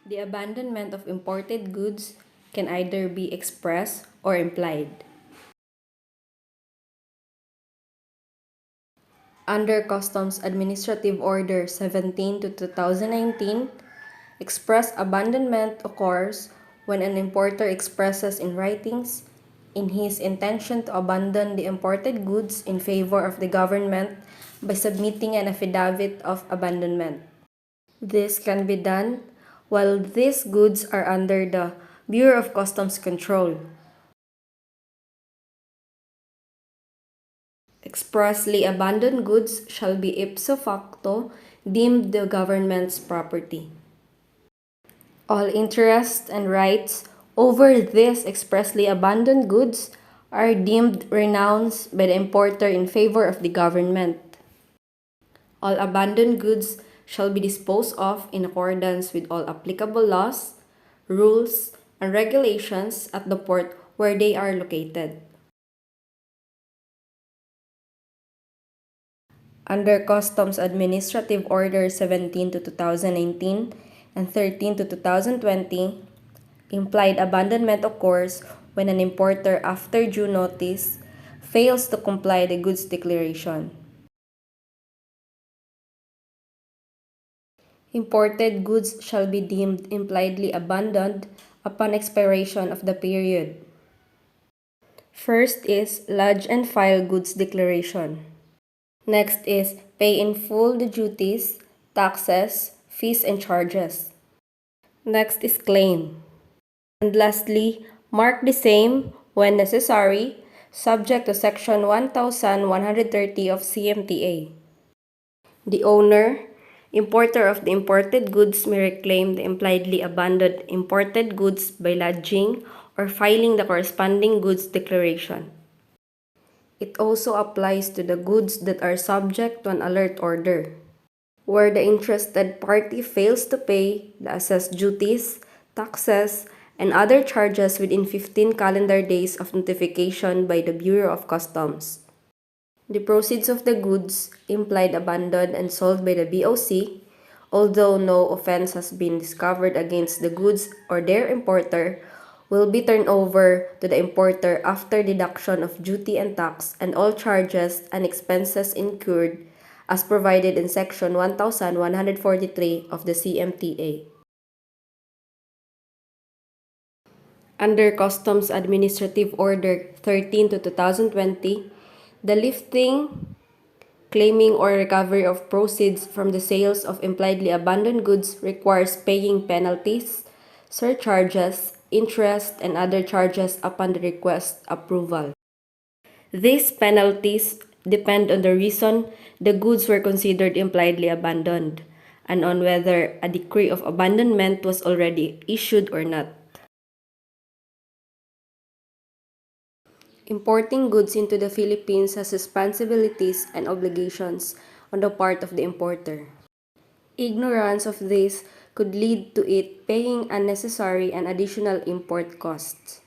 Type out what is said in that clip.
The abandonment of imported goods can either be express or implied. Under Customs Administrative Order 17 to 2019, express abandonment occurs when an importer expresses in writings in his intention to abandon the imported goods in favor of the government by submitting an affidavit of abandonment. This can be done while these goods are under the Bureau of Customs control. Expressly abandoned goods shall be ipso facto deemed the government's property. All interests and rights over these expressly abandoned goods are deemed renounced by the importer in favor of the government. All abandoned goods shall be disposed of in accordance with all applicable laws, rules, and regulations at the port where they are located. Under Customs Administrative Order 17 to 2019 and 13 to 2020, implied abandonment occurs when an importer after due notice fails to comply the goods declaration. Imported goods shall be deemed impliedly abandoned upon expiration of the period. First is lodge and file goods declaration. Next is pay in full the duties, taxes, fees, and charges. Next is claim. And lastly, mark the same when necessary, subject to Section 1130 of CMTA. The owner, importer of the imported goods may reclaim the impliedly abandoned imported goods by lodging or filing the corresponding goods declaration. It also applies to the goods that are subject to an alert order, where the interested party fails to pay the assessed duties, taxes, and other charges within 15 calendar days of notification by the Bureau of Customs. The proceeds of the goods, implied abandoned and sold by the BOC, although no offense has been discovered against the goods or their importer, will be turned over to the importer after deduction of duty and tax and all charges and expenses incurred as provided in Section 1143 of the CMTA. Under Customs Administrative Order 13 to 2020, the lifting, claiming, or recovery of proceeds from the sales of impliedly abandoned goods requires paying penalties, surcharges, interest, and other charges upon the request approval. These penalties depend on the reason the goods were considered impliedly abandoned and on whether a decree of abandonment was already issued or not. Importing goods into the Philippines has responsibilities and obligations on the part of the importer. Ignorance of this could lead to it paying unnecessary and additional import costs.